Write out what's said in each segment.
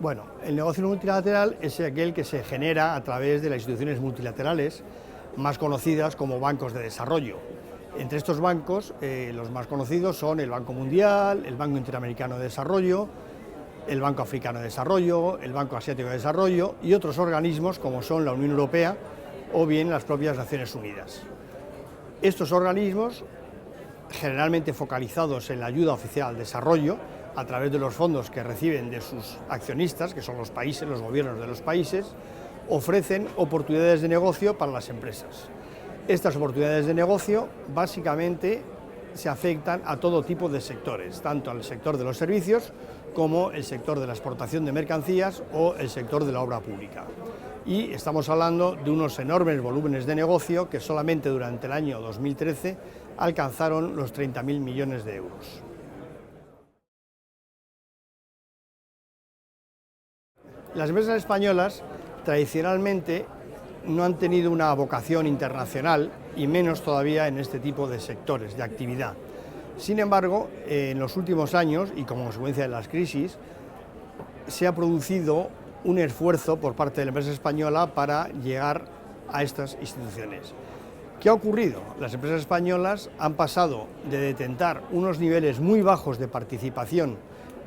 Bueno, el negocio multilateral es aquel que se genera a través de las instituciones multilaterales más conocidas como bancos de desarrollo. Entre estos bancos, los más conocidos son el Banco Mundial, el Banco Interamericano de Desarrollo, el Banco Africano de Desarrollo, el Banco Asiático de Desarrollo y otros organismos como son la Unión Europea o bien las propias Naciones Unidas. Estos organismos, generalmente focalizados en la ayuda oficial al desarrollo, a través de los fondos que reciben de sus accionistas, que son los países, los gobiernos de los países, ofrecen oportunidades de negocio para las empresas. Estas oportunidades de negocio básicamente se afectan a todo tipo de sectores, tanto al sector de los servicios como el sector de la exportación de mercancías o el sector de la obra pública. Y estamos hablando de unos enormes volúmenes de negocio que solamente durante el año 2013 alcanzaron los 30.000 millones de euros. Las empresas españolas tradicionalmente no han tenido una vocación internacional y menos todavía en este tipo de sectores de actividad. Sin embargo, en los últimos años y como consecuencia de las crisis, se ha producido un esfuerzo por parte de la empresa española para llegar a estas instituciones. ¿Qué ha ocurrido? Las empresas españolas han pasado de detentar unos niveles muy bajos de participación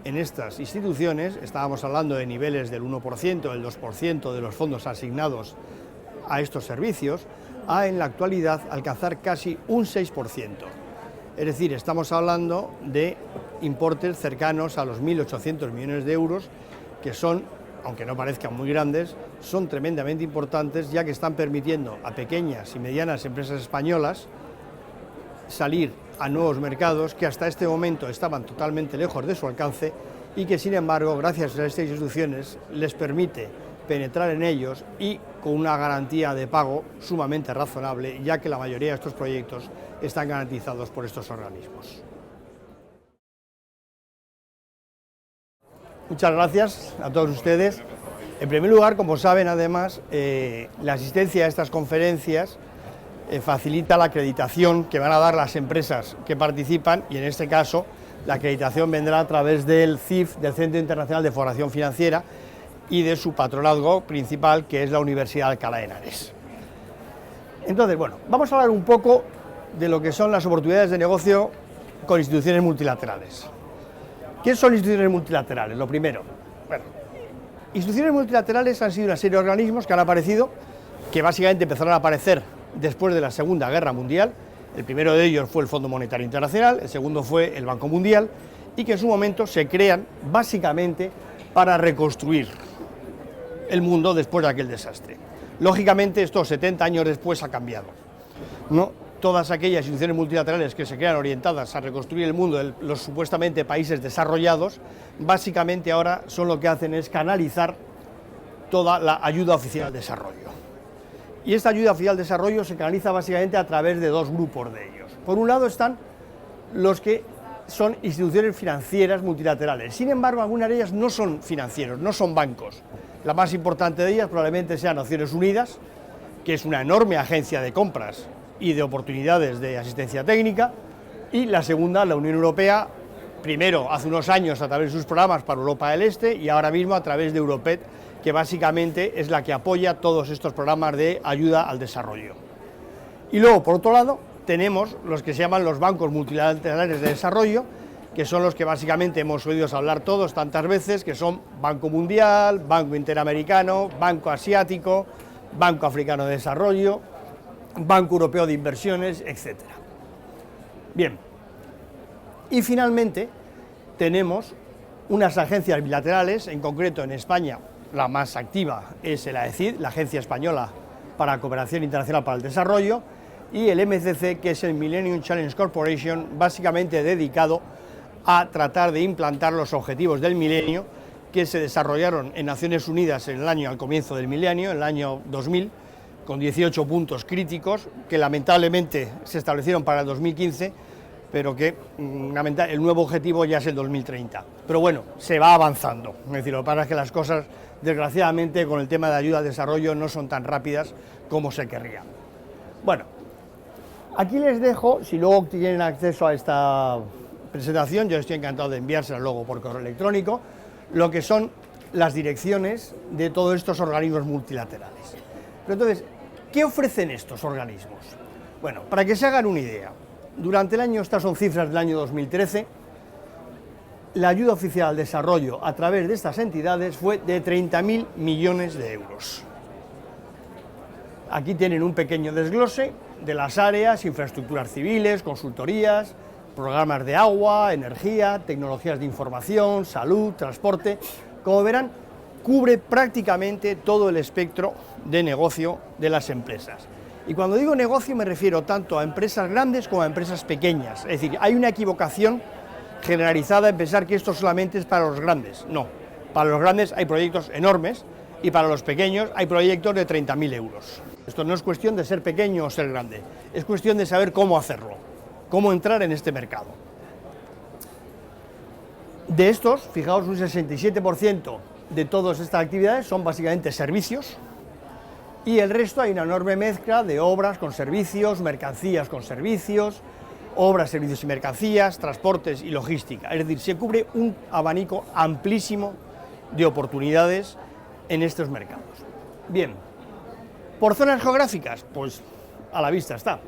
en estas instituciones, estábamos hablando de niveles del 1%, del 2% de los fondos asignados a estos servicios, a en la actualidad alcanzar casi un 6%. Es decir, estamos hablando de importes cercanos a los 1.800 millones de euros, que son, aunque no parezcan muy grandes, son tremendamente importantes, ya que están permitiendo a pequeñas y medianas empresas españolas salir a nuevos mercados que hasta este momento estaban totalmente lejos de su alcance y que, sin embargo, gracias a estas instituciones les permite penetrar en ellos y con una garantía de pago sumamente razonable, ya que la mayoría de estos proyectos están garantizados por estos organismos. Muchas gracias a todos ustedes. En primer lugar, como saben, además, la asistencia a estas conferencias facilita la acreditación que van a dar las empresas que participan y en este caso la acreditación vendrá a través del CIF, del Centro Internacional de Formación Financiera y de su patronazgo principal, que es la Universidad de Alcalá de Henares. Entonces, bueno, vamos a hablar un poco de lo que son las oportunidades de negocio con instituciones multilaterales. ¿Qué son instituciones multilaterales? Lo primero, bueno, instituciones multilaterales han sido una serie de organismos que han aparecido, que básicamente empezaron a aparecer después de la Segunda Guerra Mundial. El primero de ellos fue el Fondo Monetario Internacional, el segundo fue el Banco Mundial, y que en su momento se crean básicamente para reconstruir el mundo después de aquel desastre. Lógicamente, esto 70 años después ha cambiado, ¿no? Todas aquellas instituciones multilaterales que se crean orientadas a reconstruir el mundo de los supuestamente países desarrollados, básicamente ahora son lo que hacen es canalizar toda la ayuda oficial al desarrollo. Y esta ayuda oficial al desarrollo se canaliza básicamente a través de dos grupos de ellos. Por un lado están los que son instituciones financieras multilaterales. Sin embargo, algunas de ellas no son financieros, no son bancos. La más importante de ellas probablemente sea Naciones Unidas, que es una enorme agencia de compras y de oportunidades de asistencia técnica, y la segunda, la Unión Europea, primero hace unos años a través de sus programas para Europa del Este y ahora mismo a través de Europet, que básicamente es la que apoya todos estos programas de ayuda al desarrollo. Y luego, por otro lado, tenemos los que se llaman los bancos multilaterales de desarrollo, que son los que básicamente hemos oído hablar todos tantas veces, que son Banco Mundial, Banco Interamericano, Banco Asiático, Banco Africano de Desarrollo, Banco Europeo de Inversiones, etc. Bien, y finalmente tenemos unas agencias bilaterales, en concreto en España la más activa es el AECID, la Agencia Española para Cooperación Internacional para el Desarrollo, y el MCC, que es el Millennium Challenge Corporation, básicamente dedicado a tratar de implantar los objetivos del milenio que se desarrollaron en Naciones Unidas en el año al comienzo del milenio, en el año 2000, con 18 puntos críticos que lamentablemente se establecieron para el 2015, pero que el nuevo objetivo ya es el 2030. Pero bueno, se va avanzando. Es decir, lo que pasa es que las cosas, desgraciadamente, con el tema de ayuda al desarrollo no son tan rápidas como se querría. Bueno, aquí les dejo, si luego tienen acceso a esta presentación, yo estoy encantado de enviársela luego por correo electrónico, lo que son las direcciones de todos estos organismos multilaterales. Pero entonces, ¿qué ofrecen estos organismos? Bueno, para que se hagan una idea, durante el año, estas son cifras del año 2013, la ayuda oficial al desarrollo a través de estas entidades fue de 30.000 millones de euros. Aquí tienen un pequeño desglose de las áreas: infraestructuras civiles, consultorías, programas de agua, energía, tecnologías de información, salud, transporte. Como verán, cubre prácticamente todo el espectro de negocio de las empresas. Y cuando digo negocio me refiero tanto a empresas grandes como a empresas pequeñas. Es decir, hay una equivocación generalizada en pensar que esto solamente es para los grandes. No, para los grandes hay proyectos enormes y para los pequeños hay proyectos de 30.000 euros. Esto no es cuestión de ser pequeño o ser grande, es cuestión de saber cómo hacerlo, cómo entrar en este mercado. De estos, fijaos, un 67% de todas estas actividades son básicamente servicios, y el resto hay una enorme mezcla de obras con servicios, mercancías con servicios, obras, servicios y mercancías, transportes y logística. Es decir, se cubre un abanico amplísimo de oportunidades en estos mercados. Bien, por zonas geográficas, pues a la vista está.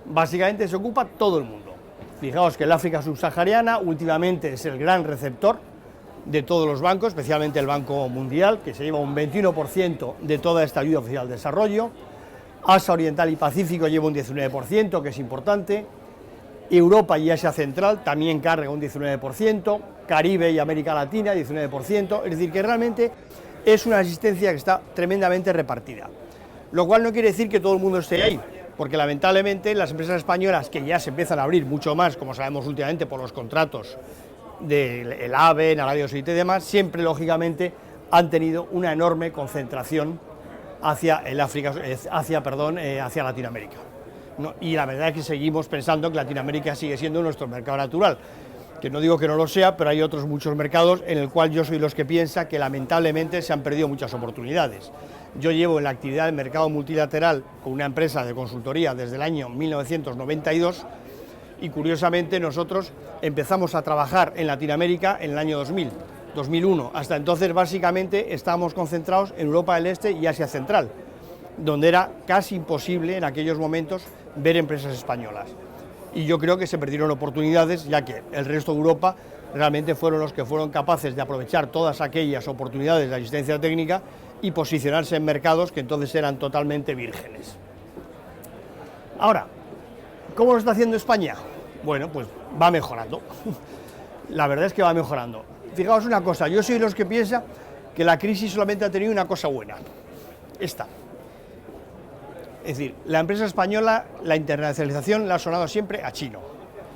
Básicamente se ocupa todo el mundo. Fijaos que el África subsahariana últimamente es el gran receptor de todos los bancos, especialmente el Banco Mundial, que se lleva un 21% de toda esta ayuda oficial al desarrollo. Asia Oriental y Pacífico lleva un 19%, que es importante. Europa y Asia Central también carga un 19%, Caribe y América Latina 19%, es decir, que realmente es una asistencia que está tremendamente repartida. Lo cual no quiere decir que todo el mundo esté ahí, porque lamentablemente las empresas españolas, que ya se empiezan a abrir mucho más, como sabemos últimamente por los contratos del AVE, en Arabia Saudita y demás, siempre lógicamente han tenido una enorme concentración hacia Latinoamérica. ¿No? Y la verdad es que seguimos pensando que Latinoamérica sigue siendo nuestro mercado natural, que no digo que no lo sea, pero hay otros muchos mercados en el cual yo soy los que piensa que lamentablemente se han perdido muchas oportunidades. Yo llevo en la actividad del mercado multilateral con una empresa de consultoría desde el año 1992 y curiosamente nosotros empezamos a trabajar en Latinoamérica en el año 2001. Hasta entonces básicamente estábamos concentrados en Europa del Este y Asia Central, donde era casi imposible en aquellos momentos ver empresas españolas. Y yo creo que se perdieron oportunidades, ya que el resto de Europa realmente fueron los que fueron capaces de aprovechar todas aquellas oportunidades de asistencia técnica y posicionarse en mercados que entonces eran totalmente vírgenes. Ahora, ¿cómo lo está haciendo España? Bueno, pues va mejorando. La verdad es que va mejorando. Fijaos una cosa, yo soy de los que piensa que la crisis solamente ha tenido una cosa buena, esta. Es decir, la empresa española, la internacionalización la ha sonado siempre a chino.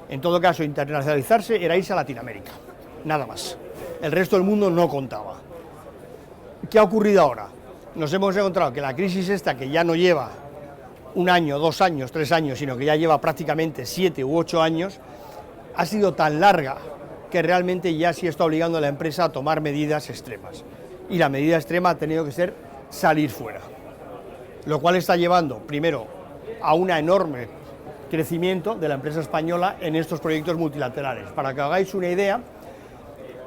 En todo caso, internacionalizarse era irse a Latinoamérica, nada más. El resto del mundo no contaba. ¿Qué ha ocurrido ahora? Nos hemos encontrado que la crisis esta, que ya no lleva un año, 2 años, 3 años, sino que ya lleva prácticamente 7 u 8 años, ha sido tan larga que realmente ya sí está obligando a la empresa a tomar medidas extremas. Y la medida extrema ha tenido que ser salir fuera, lo cual está llevando, primero, a un enorme crecimiento de la empresa española en estos proyectos multilaterales. Para que hagáis una idea,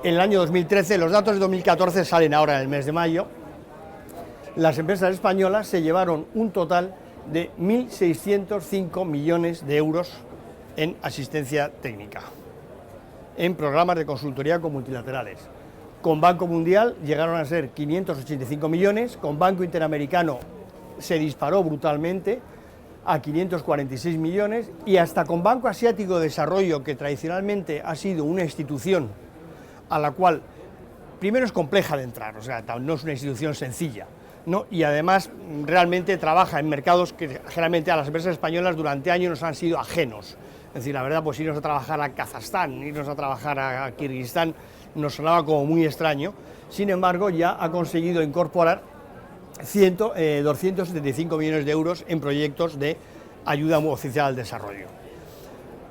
en el año 2013, los datos de 2014 salen ahora en el mes de mayo, las empresas españolas se llevaron un total de 1.605 millones de euros en asistencia técnica, en programas de consultoría con multilaterales. Con Banco Mundial llegaron a ser 585 millones, con Banco Interamericano se disparó brutalmente a 546 millones y hasta con Banco Asiático de Desarrollo, que tradicionalmente ha sido una institución a la cual primero es compleja de entrar, o sea, no es una institución sencilla, ¿no? Y además realmente trabaja en mercados que generalmente a las empresas españolas durante años nos han sido ajenos. Es decir, la verdad, pues irnos a trabajar a Kazajstán, irnos a trabajar a Kirguistán nos sonaba como muy extraño. Sin embargo, ya ha conseguido incorporar 275 millones de euros en proyectos de ayuda oficial al desarrollo.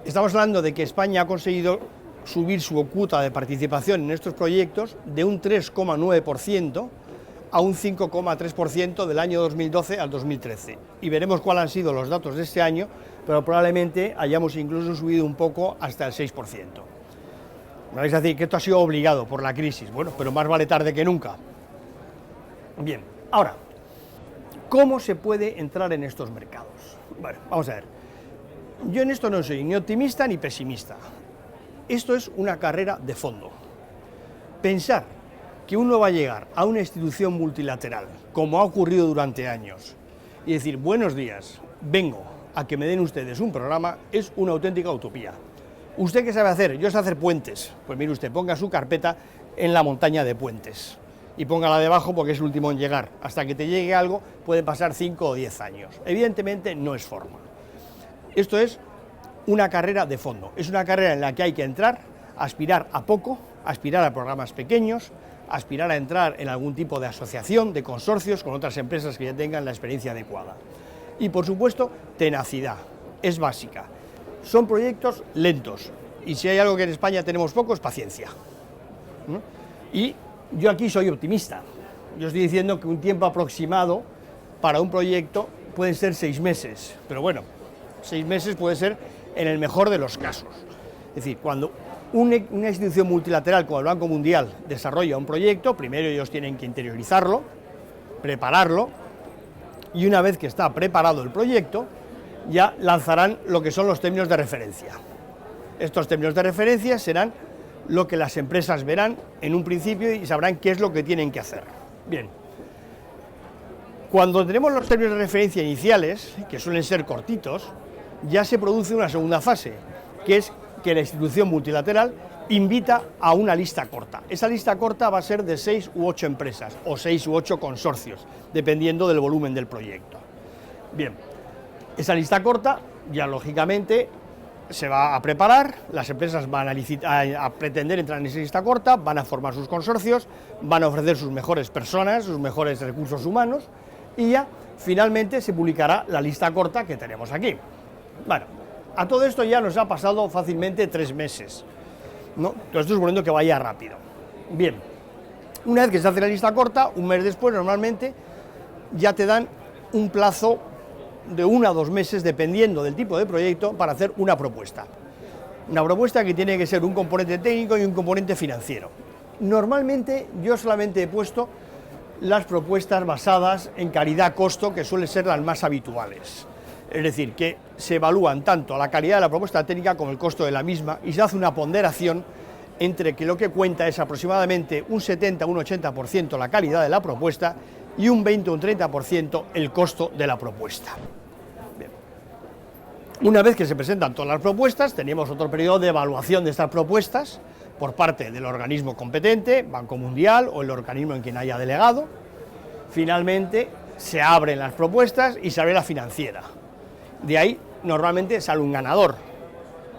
Estamos hablando de que España ha conseguido subir su cuota de participación en estos proyectos de un 3,9% a un 5,3% del año 2012 al 2013. Y veremos cuáles han sido los datos de este año, pero probablemente hayamos incluso subido un poco hasta el 6%. Me vais a decir que esto ha sido obligado por la crisis. Bueno, pero más vale tarde que nunca. Bien, ahora, ¿cómo se puede entrar en estos mercados? Bueno, vamos a ver. Yo en esto no soy ni optimista ni pesimista. Esto es una carrera de fondo. Pensar que uno va a llegar a una institución multilateral, como ha ocurrido durante años, y decir, buenos días, vengo a que me den ustedes un programa, es una auténtica utopía. ¿Usted qué sabe hacer? Yo sé hacer puentes. Pues mire usted, ponga su carpeta en la montaña de puentes y póngala debajo porque es el último en llegar. Hasta que te llegue algo pueden pasar 5 o 10 años. Evidentemente no es forma. Esto es una carrera de fondo, es una carrera en la que hay que entrar, aspirar a poco, aspirar a programas pequeños, aspirar a entrar en algún tipo de asociación, de consorcios con otras empresas que ya tengan la experiencia adecuada. Y por supuesto, tenacidad, es básica. Son proyectos lentos y si hay algo que en España tenemos poco es paciencia, ¿no? Y yo aquí soy optimista, yo estoy diciendo que un tiempo aproximado para un proyecto pueden ser 6 meses, pero bueno, 6 meses puede ser en el mejor de los casos. Es decir, cuando una institución multilateral como el Banco Mundial desarrolla un proyecto, primero ellos tienen que interiorizarlo, prepararlo, y una vez que está preparado el proyecto, ya lanzarán lo que son los términos de referencia. Estos términos de referencia serán lo que las empresas verán en un principio y sabrán qué es lo que tienen que hacer. Bien, cuando tenemos los términos de referencia iniciales, que suelen ser cortitos, ya se produce una segunda fase, que es que la institución multilateral invita a una lista corta. Esa lista corta va a ser de 6 u 8 empresas, o 6 u 8 consorcios, dependiendo del volumen del proyecto. Bien, esa lista corta ya lógicamente se va a preparar, las empresas van a pretender entrar en esa lista corta, van a formar sus consorcios, van a ofrecer sus mejores personas, sus mejores recursos humanos, y ya finalmente se publicará la lista corta que tenemos aquí. Bueno, a todo esto ya nos ha pasado fácilmente 3 meses, ¿no? Entonces estoy suponiendo que vaya rápido. Bien, una vez que se hace la lista corta, un mes después normalmente ya te dan un plazo de 1 a 2 meses, dependiendo del tipo de proyecto, para hacer una propuesta. Una propuesta que tiene que ser un componente técnico y un componente financiero. Normalmente yo solamente he puesto las propuestas basadas en calidad-costo, que suelen ser las más habituales. Es decir, que se evalúan tanto la calidad de la propuesta técnica como el costo de la misma y se hace una ponderación entre que lo que cuenta es aproximadamente un 70 o un 80% la calidad de la propuesta y un 20 o un 30% el costo de la propuesta. Bien. Una vez que se presentan todas las propuestas, tenemos otro periodo de evaluación de estas propuestas por parte del organismo competente, Banco Mundial o el organismo en quien haya delegado. Finalmente se abren las propuestas y se abre la financiera. De ahí normalmente sale un ganador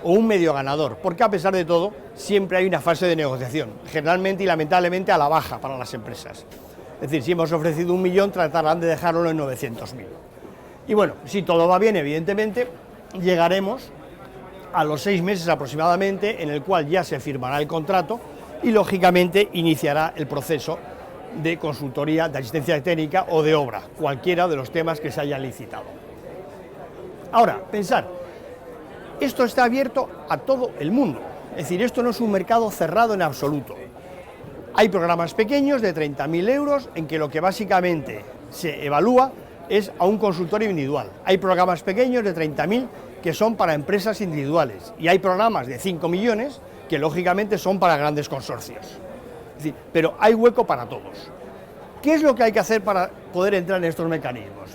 o un medio ganador, porque a pesar de todo siempre hay una fase de negociación, generalmente y lamentablemente a la baja para las empresas. Es decir, si hemos ofrecido 1 millón, tratarán de dejarlo en 900.000. Y bueno, si todo va bien, evidentemente, llegaremos a los 6 meses aproximadamente, en el cual ya se firmará el contrato y, lógicamente, iniciará el proceso de consultoría, de asistencia técnica o de obra, cualquiera de los temas que se hayan licitado. Ahora, pensar, esto está abierto a todo el mundo, es decir, esto no es un mercado cerrado en absoluto. Hay programas pequeños de 30.000 euros en que lo que básicamente se evalúa es a un consultorio individual. Hay programas pequeños de 30.000 que son para empresas individuales y hay programas de 5 millones que lógicamente son para grandes consorcios. Es decir, pero hay hueco para todos. ¿Qué es lo que hay que hacer para poder entrar en estos mecanismos?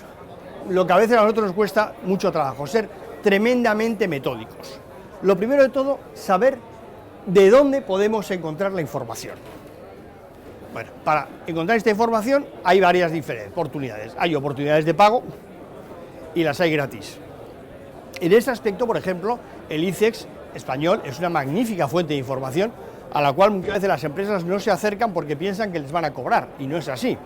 Lo que a veces a nosotros nos cuesta mucho trabajo, ser tremendamente metódicos. Lo primero de todo, saber de dónde podemos encontrar la información. Bueno, para encontrar esta información hay varias diferentes oportunidades. Hay oportunidades de pago y las hay gratis. En este aspecto, por ejemplo, el ICEX español es una magnífica fuente de información a la cual muchas veces las empresas no se acercan porque piensan que les van a cobrar, y no es así.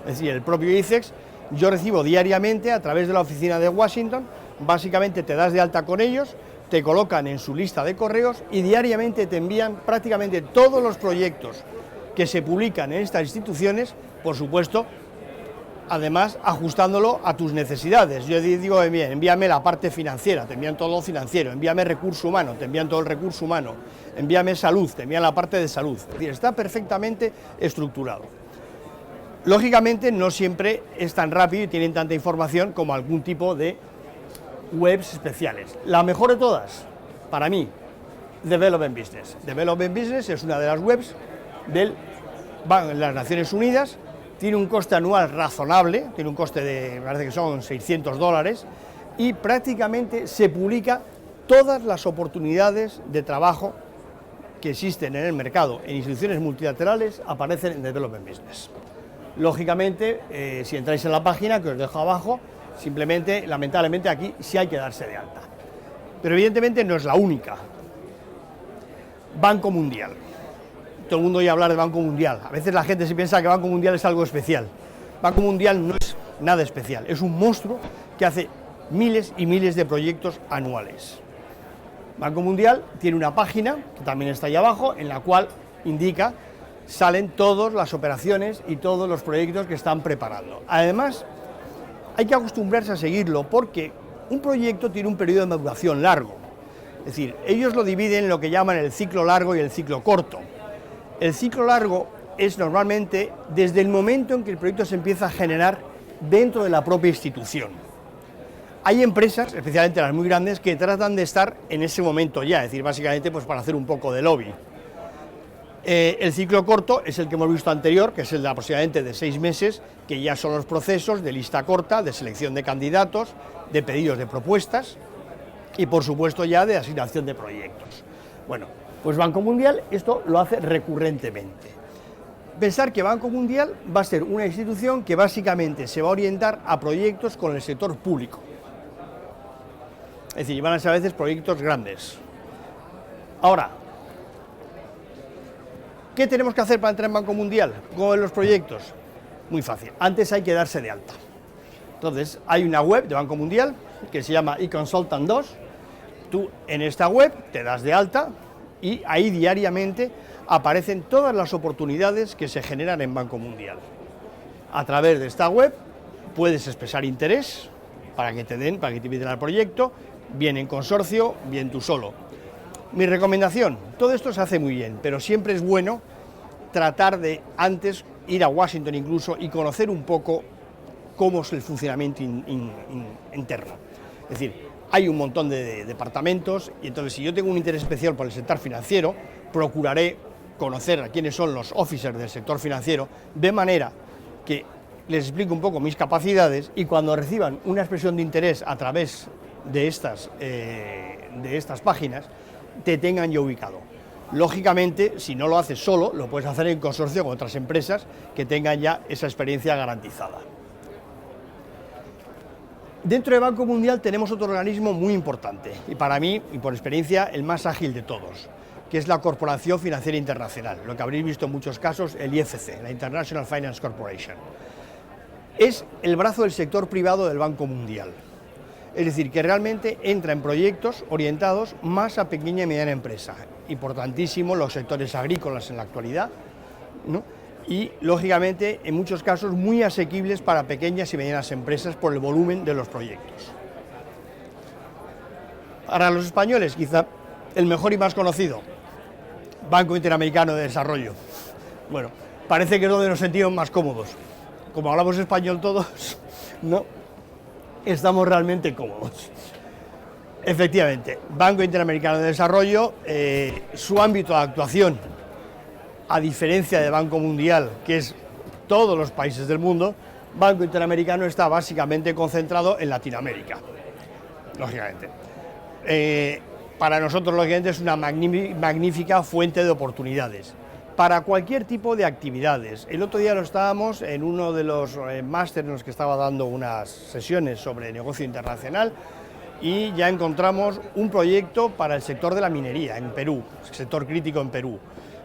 Es decir, el propio ICEX yo recibo diariamente a través de la oficina de Washington, básicamente te das de alta con ellos, te colocan en su lista de correos y diariamente te envían prácticamente todos los proyectos que se publican en estas instituciones, por supuesto, además ajustándolo a tus necesidades. Yo digo, bien, envíame la parte financiera, te envían todo lo financiero, envíame recurso humano, te envían todo el recurso humano, envíame salud, te envían la parte de salud. Es decir, está perfectamente estructurado. Lógicamente no siempre es tan rápido y tienen tanta información como algún tipo de webs especiales. La mejor de todas, para mí, Development Business. Development Business es una de las webs de las Naciones Unidas. Tiene un coste anual razonable, tiene un coste de, me parece que son $600, y prácticamente se publica todas las oportunidades de trabajo que existen en el mercado, en instituciones multilaterales, aparecen en Development Business. Lógicamente, si entráis en la página, que os dejo abajo, simplemente, lamentablemente aquí sí hay que darse de alta. Pero evidentemente no es la única. Banco Mundial. Todo el mundo oye hablar de Banco Mundial. A veces la gente se piensa que Banco Mundial es algo especial. Banco Mundial no es nada especial, es un monstruo que hace miles y miles de proyectos anuales. Banco Mundial tiene una página, que también está ahí abajo, en la cual indica, salen todas las operaciones y todos los proyectos que están preparando. Además, hay que acostumbrarse a seguirlo porque un proyecto tiene un periodo de maduración largo. Es decir, ellos lo dividen en lo que llaman el ciclo largo y el ciclo corto. El ciclo largo es normalmente desde el momento en que el proyecto se empieza a generar dentro de la propia institución. Hay empresas, especialmente las muy grandes, que tratan de estar en ese momento ya, es decir, básicamente pues para hacer un poco de lobby. El ciclo corto es el que hemos visto anterior, que es el de aproximadamente de 6 meses, que ya son los procesos de lista corta, de selección de candidatos, de pedidos de propuestas y, por supuesto, ya de asignación de proyectos. Bueno, pues Banco Mundial esto lo hace recurrentemente. Pensar que Banco Mundial va a ser una institución que básicamente se va a orientar a proyectos con el sector público. Es decir, van a ser a veces proyectos grandes. Ahora, ¿qué tenemos que hacer para entrar en Banco Mundial con los proyectos? Muy fácil, antes hay que darse de alta. Entonces, hay una web de Banco Mundial que se llama eConsultant 2. Tú en esta web te das de alta y ahí diariamente aparecen todas las oportunidades que se generan en Banco Mundial. A través de esta web puedes expresar interés para que te inviten al proyecto, bien en consorcio, bien tú solo. Mi recomendación, todo esto se hace muy bien, pero siempre es bueno tratar de antes ir a Washington incluso y conocer un poco cómo es el funcionamiento interno. Es decir, hay un montón de departamentos y entonces si yo tengo un interés especial por el sector financiero, procuraré conocer a quiénes son los officers del sector financiero de manera que les explico un poco mis capacidades y cuando reciban una expresión de interés a través de estas páginas, te tengan ya ubicado. Lógicamente, si no lo haces solo, lo puedes hacer en consorcio con otras empresas que tengan ya esa experiencia garantizada. Dentro de Banco Mundial tenemos otro organismo muy importante y para mí, y por experiencia, el más ágil de todos, que es la Corporación Financiera Internacional, lo que habréis visto en muchos casos, el IFC, la International Finance Corporation. Es el brazo del sector privado del Banco Mundial. Es decir, que realmente entra en proyectos orientados más a pequeña y mediana empresa, importantísimo los sectores agrícolas en la actualidad, ¿no? Y, lógicamente, en muchos casos muy asequibles para pequeñas y medianas empresas por el volumen de los proyectos. Para los españoles, quizá el mejor y más conocido, Banco Interamericano de Desarrollo. Bueno, parece que es donde nos sentimos más cómodos. Como hablamos español todos, no estamos realmente cómodos. Efectivamente, Banco Interamericano de Desarrollo, su ámbito de actuación, a diferencia de Banco Mundial, que es todos los países del mundo, Banco Interamericano está básicamente concentrado en Latinoamérica, lógicamente. Para nosotros, lógicamente, es una magnífica fuente de oportunidades para cualquier tipo de actividades. El otro día lo estábamos en uno de los másteres en los que estaba dando unas sesiones sobre negocio internacional y ya encontramos un proyecto para el sector de la minería en Perú, sector crítico en Perú,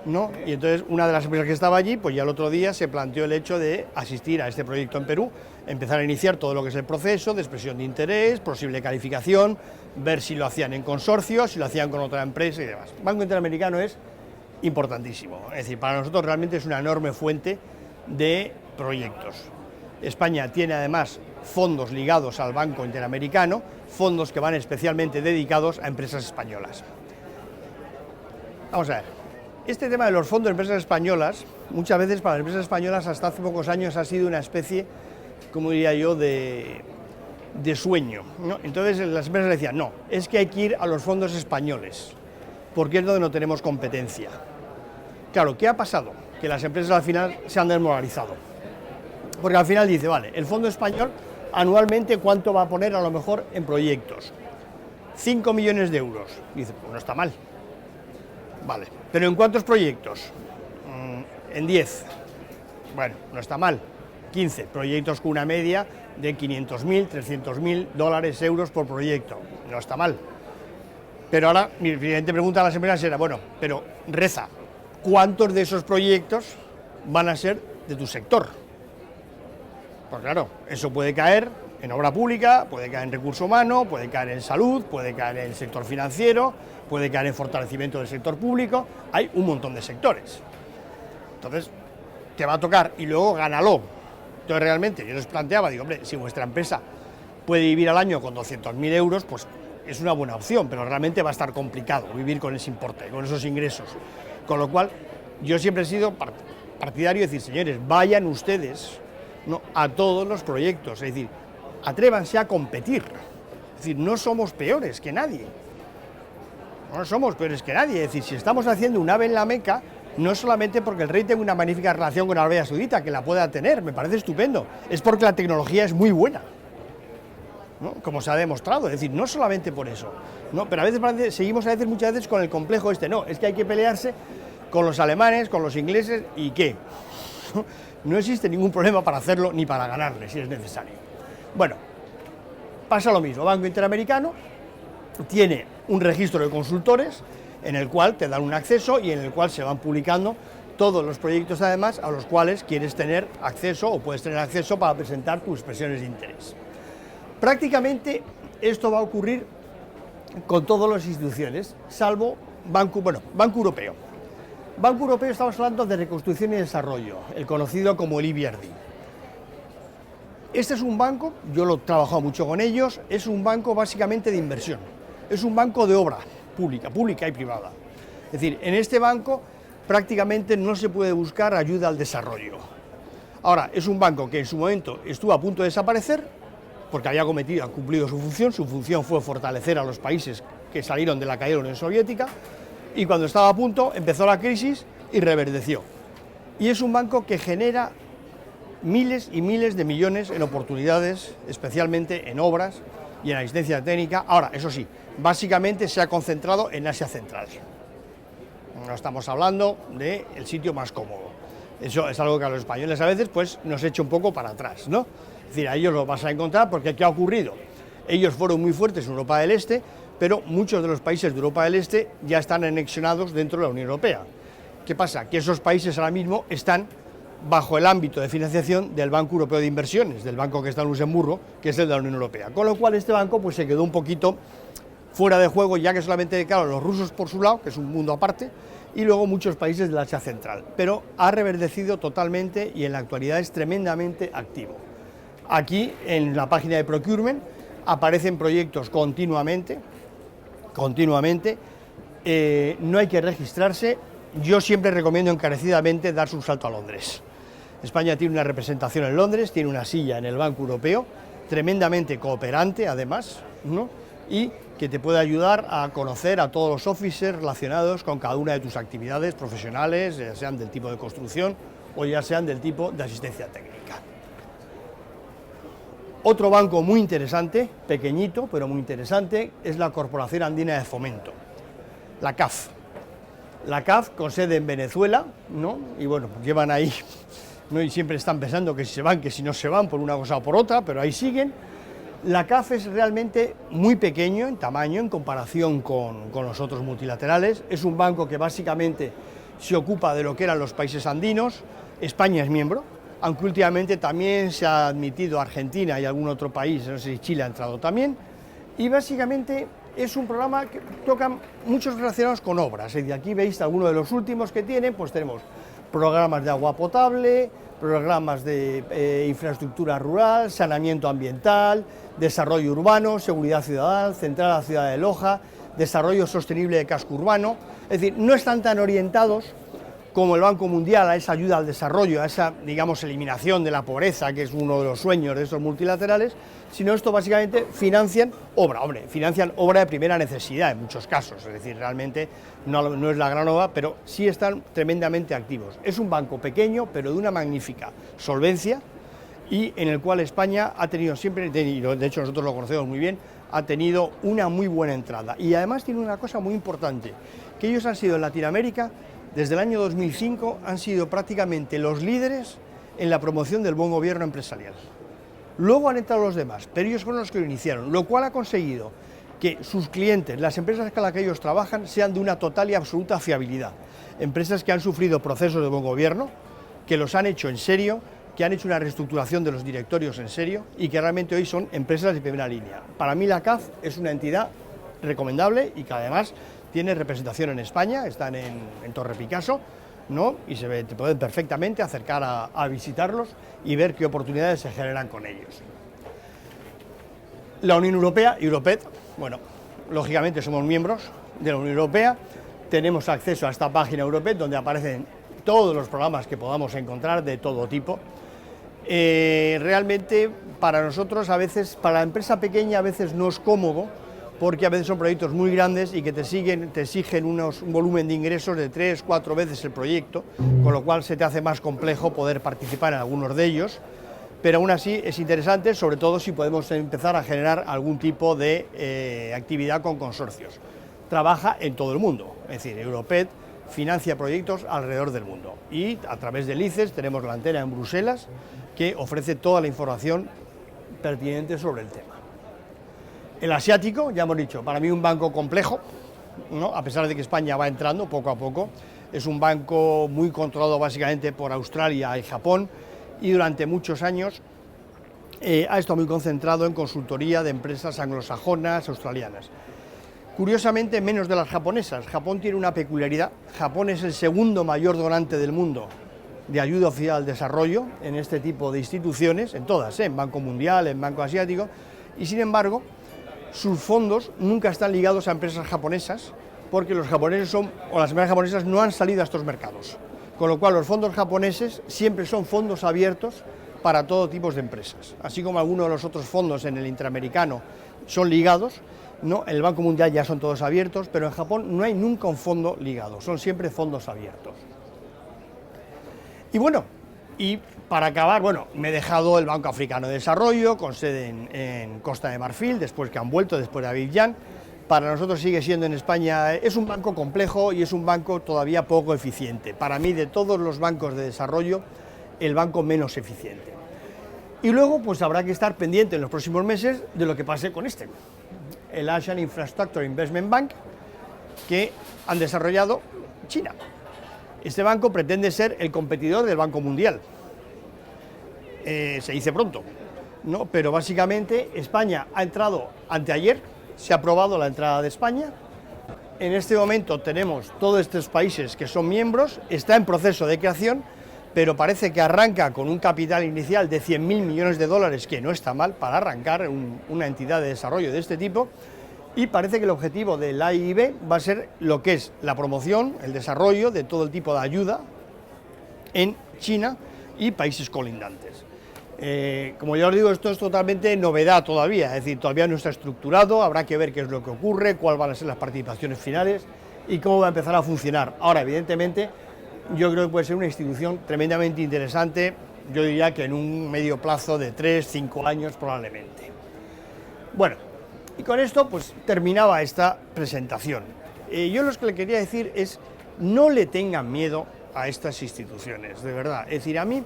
¿no? Y entonces una de las empresas que estaba allí, pues ya el otro día se planteó el hecho de asistir a este proyecto en Perú, empezar a iniciar todo lo que es el proceso de expresión de interés, posible calificación, ver si lo hacían en consorcio, si lo hacían con otra empresa y demás. Banco Interamericano es importantísimo, es decir, para nosotros realmente es una enorme fuente de proyectos. España tiene además fondos ligados al Banco Interamericano, fondos que van especialmente dedicados a empresas españolas. Vamos a ver, este tema de los fondos de empresas españolas, muchas veces para las empresas españolas hasta hace pocos años ha sido una especie, como diría yo, de sueño, ¿no? Entonces las empresas decían, no, es que hay que ir a los fondos españoles, porque es donde no tenemos competencia. Claro, ¿qué ha pasado? Que las empresas al final se han desmoralizado, porque al final dice, vale, el fondo español anualmente ¿cuánto va a poner a lo mejor en proyectos? 5 millones de euros. Dice, pues no está mal. Vale, pero ¿en cuántos proyectos? En 10. Bueno, no está mal. 15 proyectos con una media de 500.000, 300.000 dólares, euros por proyecto. No está mal. Pero ahora mi siguiente pregunta a las empresas era, bueno, pero reza, ¿cuántos de esos proyectos van a ser de tu sector? Pues claro, eso puede caer en obra pública, puede caer en recurso humano, puede caer en salud, puede caer en el sector financiero, puede caer en fortalecimiento del sector público, hay un montón de sectores. Entonces, te va a tocar y luego gánalo. Entonces, realmente, yo les planteaba, digo, hombre, si vuestra empresa puede vivir al año con 200.000 euros, pues es una buena opción, pero realmente va a estar complicado vivir con ese importe, con esos ingresos. Con lo cual, yo siempre he sido partidario de decir, señores, vayan ustedes, ¿no?, a todos los proyectos, es decir, atrévanse a competir. Es decir, no somos peores que nadie. No somos peores que nadie. Es decir, si estamos haciendo un ave en la Meca, no es solamente porque el rey tenga una magnífica relación con Arabia Saudita, que la pueda tener, me parece estupendo, es porque la tecnología es muy buena, ¿no?, como se ha demostrado. Es decir, no solamente por eso, ¿no? Pero a veces seguimos muchas veces con el complejo este, no, es que hay que pelearse con los alemanes, con los ingleses, ¿y qué? No existe ningún problema para hacerlo ni para ganarle, si es necesario. Bueno, pasa lo mismo, Banco Interamericano tiene un registro de consultores en el cual te dan un acceso y en el cual se van publicando todos los proyectos, además, a los cuales quieres tener acceso o puedes tener acceso para presentar tus expresiones de interés. Prácticamente esto va a ocurrir con todas las instituciones, salvo Banco Europeo. Banco Europeo, estamos hablando de reconstrucción y desarrollo, el conocido como el EBRD. Este es un banco, yo lo he trabajado mucho con ellos, es un banco básicamente de inversión, es un banco de obra pública y privada. Es decir, en este banco prácticamente no se puede buscar ayuda al desarrollo. Ahora, es un banco que en su momento estuvo a punto de desaparecer, porque había cumplido su función fue fortalecer a los países que salieron de la caída de la Unión Soviética, y cuando estaba a punto empezó la crisis y reverdeció. Y es un banco que genera miles y miles de millones en oportunidades, especialmente en obras y en asistencia técnica. Ahora, eso sí, básicamente se ha concentrado en Asia Central. No estamos hablando del sitio más cómodo. Eso es algo que a los españoles a veces pues, nos echa un poco para atrás, ¿no? Es decir, a ellos lo vas a encontrar porque ¿qué ha ocurrido? Ellos fueron muy fuertes en Europa del Este, pero muchos de los países de Europa del Este ya están anexionados dentro de la Unión Europea. ¿Qué pasa? Que esos países ahora mismo están bajo el ámbito de financiación del Banco Europeo de Inversiones, del banco que está en Luxemburgo, que es el de la Unión Europea. Con lo cual este banco pues, se quedó un poquito fuera de juego, ya que solamente, claro, los rusos por su lado, que es un mundo aparte, y luego muchos países del Asia Central. Pero ha reverdecido totalmente y en la actualidad es tremendamente activo. Aquí, en la página de Procurement, aparecen proyectos continuamente, no hay que registrarse. Yo siempre recomiendo encarecidamente darse un salto a Londres. España tiene una representación en Londres, tiene una silla en el Banco Europeo, tremendamente cooperante además, ¿no?, y que te puede ayudar a conocer a todos los officers relacionados con cada una de tus actividades profesionales, ya sean del tipo de construcción o ya sean del tipo de asistencia técnica. Otro banco muy interesante, pequeñito pero muy interesante, es la Corporación Andina de Fomento, la CAF. La CAF, con sede en Venezuela, ¿no?, y bueno, llevan ahí, ¿no?, y siempre están pensando que si se van, que si no se van por una cosa o por otra, pero ahí siguen. La CAF es realmente muy pequeño en tamaño en comparación con los otros multilaterales. Es un banco que básicamente se ocupa de lo que eran los países andinos. España es miembro, aunque últimamente también se ha admitido Argentina y algún otro país, no sé si Chile ha entrado también, y básicamente es un programa que toca muchos relacionados con obras. Es decir, aquí veis algunos de los últimos que tienen, pues tenemos programas de agua potable, programas de infraestructura rural, saneamiento ambiental, desarrollo urbano, seguridad ciudadana, central a la ciudad de Loja, desarrollo sostenible de casco urbano. Es decir, no están tan orientados como el Banco Mundial a esa ayuda al desarrollo, a esa, digamos, eliminación de la pobreza, que es uno de los sueños de estos multilaterales, sino esto básicamente financian obra de primera necesidad en muchos casos, es decir, realmente no es la gran obra, pero sí están tremendamente activos. Es un banco pequeño, pero de una magnífica solvencia, y en el cual España ha tenido siempre, de hecho nosotros lo conocemos muy bien, ha tenido una muy buena entrada. Y además tiene una cosa muy importante, que ellos han sido en Latinoamérica, desde el año 2005, han sido prácticamente los líderes en la promoción del buen gobierno empresarial. Luego han entrado los demás, pero ellos fueron los que lo iniciaron, lo cual ha conseguido que sus clientes, las empresas con las que ellos trabajan, sean de una total y absoluta fiabilidad. Empresas que han sufrido procesos de buen gobierno, que los han hecho en serio, que han hecho una reestructuración de los directorios en serio y que realmente hoy son empresas de primera línea. Para mí la CAF es una entidad recomendable y que además tiene representación en España, están en Torre Picasso, ¿no? Y te pueden perfectamente acercar a visitarlos y ver qué oportunidades se generan con ellos. La Unión Europea, Europet, bueno, lógicamente somos miembros de la Unión Europea, tenemos acceso a esta página Europet donde aparecen todos los programas que podamos encontrar de todo tipo. Realmente para nosotros a veces, para la empresa pequeña a veces no es cómodo, porque a veces son proyectos muy grandes y que te exigen un volumen de ingresos de 3-4 veces el proyecto, con lo cual se te hace más complejo poder participar en algunos de ellos, pero aún así es interesante, sobre todo si podemos empezar a generar algún tipo de actividad con consorcios. Trabaja en todo el mundo, es decir, Europet financia proyectos alrededor del mundo y a través del ICES tenemos la antena en Bruselas que ofrece toda la información pertinente sobre el tema. El asiático, ya hemos dicho, para mí un banco complejo, ¿no? A pesar de que España va entrando poco a poco, es un banco muy controlado básicamente por Australia y Japón y durante muchos años ha estado muy concentrado en consultoría de empresas anglosajonas, australianas. Curiosamente, menos de las japonesas. Japón tiene una peculiaridad. Japón es el segundo mayor donante del mundo de ayuda oficial al desarrollo en este tipo de instituciones, en todas, en Banco Mundial, en Banco Asiático, y sin embargo, sus fondos nunca están ligados a empresas japonesas, porque los japoneses las empresas japonesas no han salido a estos mercados, con lo cual los fondos japoneses siempre son fondos abiertos para todo tipo de empresas, así como algunos de los otros fondos en el interamericano son ligados, no, en el Banco Mundial ya son todos abiertos, pero en Japón no hay nunca un fondo ligado, son siempre fondos abiertos. Y bueno, y para acabar, bueno, me he dejado el Banco Africano de Desarrollo, con sede en Costa de Marfil, después que han vuelto, después de Abidjan. Para nosotros sigue siendo en España, es un banco complejo y es un banco todavía poco eficiente. Para mí, de todos los bancos de desarrollo, el banco menos eficiente. Y luego, pues habrá que estar pendiente en los próximos meses de lo que pase con este, el Asian Infrastructure Investment Bank, que han desarrollado China. Este banco pretende ser el competidor del Banco Mundial. Se dice pronto, ¿no? Pero básicamente España ha entrado anteayer, se ha aprobado la entrada de España. En este momento tenemos todos estos países que son miembros, está en proceso de creación, pero parece que arranca con un capital inicial de 100.000 millones de dólares, que no está mal para arrancar una entidad de desarrollo de este tipo, y parece que el objetivo de la AIIB va a ser lo que es la promoción, el desarrollo de todo el tipo de ayuda en China y países colindantes. Como ya os digo, esto es totalmente novedad todavía, es decir, todavía no está estructurado, habrá que ver qué es lo que ocurre, cuáles van a ser las participaciones finales y cómo va a empezar a funcionar. Ahora, evidentemente, yo creo que puede ser una institución tremendamente interesante, yo diría que en un medio plazo de 3-5 años probablemente. Bueno, y con esto pues terminaba esta presentación. Yo lo que le quería decir es, no le tengan miedo a estas instituciones, de verdad. Es decir, a mí,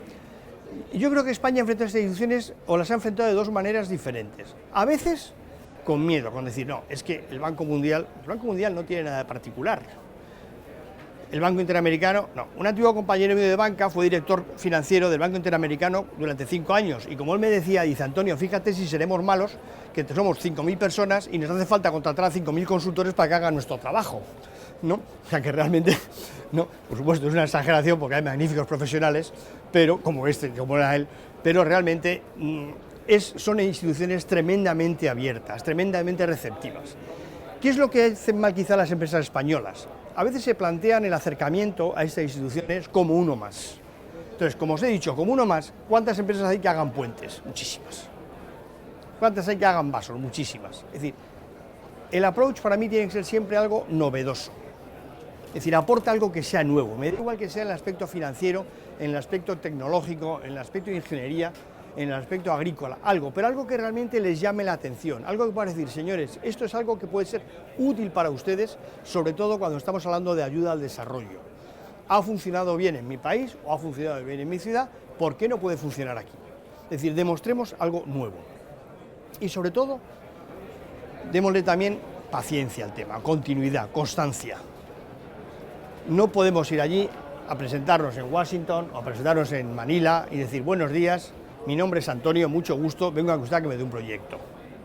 yo creo que España enfrenta a estas instituciones o las ha enfrentado de dos maneras diferentes. A veces con miedo, con decir, no, es que el Banco Mundial no tiene nada de particular. El Banco Interamericano, no. Un antiguo compañero mío de banca fue director financiero del Banco Interamericano durante 5 años y como él me decía, dice, Antonio, fíjate si seremos malos, que somos 5.000 personas y nos hace falta contratar a 5.000 consultores para que hagan nuestro trabajo. ¿no? O sea que realmente, no, por supuesto, es una exageración porque hay magníficos profesionales, pero como como era él, pero realmente son instituciones tremendamente abiertas, tremendamente receptivas. ¿Qué es lo que hacen mal quizá las empresas españolas? A veces se plantean el acercamiento a estas instituciones como uno más. Entonces, como os he dicho, como uno más, ¿cuántas empresas hay que hagan puentes? Muchísimas. ¿Cuántas hay que hagan vasos? Muchísimas. Es decir, el approach para mí tiene que ser siempre algo novedoso. Es decir, aporta algo que sea nuevo. Me da igual que sea en el aspecto financiero, en el aspecto tecnológico, en el aspecto de ingeniería, en el aspecto agrícola, pero algo que realmente les llame la atención, algo que pueda decir, señores, esto es algo que puede ser útil para ustedes, sobre todo cuando estamos hablando de ayuda al desarrollo. Ha funcionado bien en mi país o ha funcionado bien en mi ciudad, ¿por qué no puede funcionar aquí? Es decir, demostremos algo nuevo. Y sobre todo, démosle también paciencia al tema, continuidad, constancia. No podemos ir allí a presentarnos en Washington o a presentarnos en Manila y decir buenos días, mi nombre es Antonio, mucho gusto, vengo a que me dé un proyecto.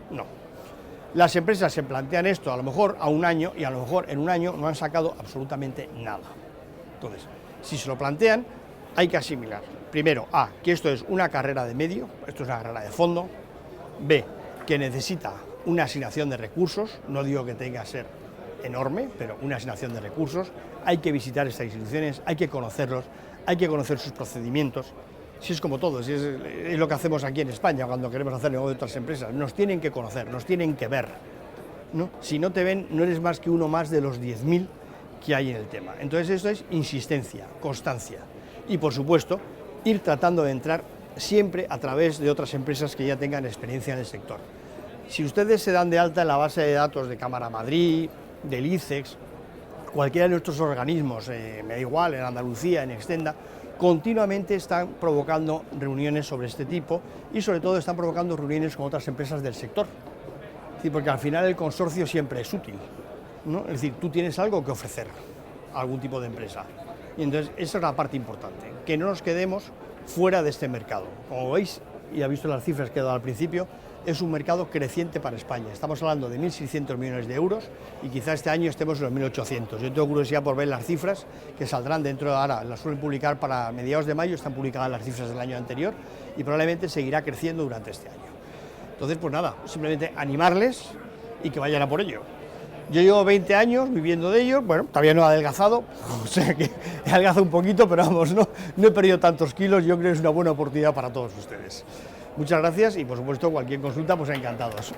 No. Las empresas se plantean esto a lo mejor a un año y a lo mejor en un año no han sacado absolutamente nada. Entonces, si se lo plantean, hay que asimilar. Primero, A, que esto es una carrera de medio, esto es una carrera de fondo. B, que necesita una asignación de recursos, no digo que tenga que ser enorme, pero una asignación de recursos. Hay que visitar estas instituciones, hay que conocerlos, hay que conocer sus procedimientos. Si es como todo, si es lo que hacemos aquí en España cuando queremos hacer negocio de otras empresas, nos tienen que conocer, nos tienen que ver, ¿no? Si no te ven, no eres más que uno más de los 10.000 que hay en el tema. Entonces esto es insistencia, constancia y por supuesto ir tratando de entrar siempre a través de otras empresas que ya tengan experiencia en el sector. Si ustedes se dan de alta en la base de datos de Cámara Madrid, del ICEX, cualquiera de nuestros organismos, me da igual, en Andalucía, en Extenda, continuamente están provocando reuniones sobre este tipo y sobre todo están provocando reuniones con otras empresas del sector. Sí, porque al final el consorcio siempre es útil, ¿no? Es decir, tú tienes algo que ofrecer a algún tipo de empresa. Y entonces esa es la parte importante, que no nos quedemos fuera de este mercado. Como veis, y ha visto las cifras que he dado al principio, es un mercado creciente para España. Estamos hablando de 1.600 millones de euros y quizá este año estemos en los 1.800. Yo tengo curiosidad por ver las cifras que saldrán dentro de ahora. Las suelen publicar para mediados de mayo, están publicadas las cifras del año anterior y probablemente seguirá creciendo durante este año. Entonces, pues nada, simplemente animarles y que vayan a por ello. Yo llevo 20 años viviendo de ello, bueno, todavía no he adelgazado, o sea que he adelgazado un poquito, pero vamos, no he perdido tantos kilos, yo creo que es una buena oportunidad para todos ustedes. Muchas gracias y por supuesto cualquier consulta pues encantados.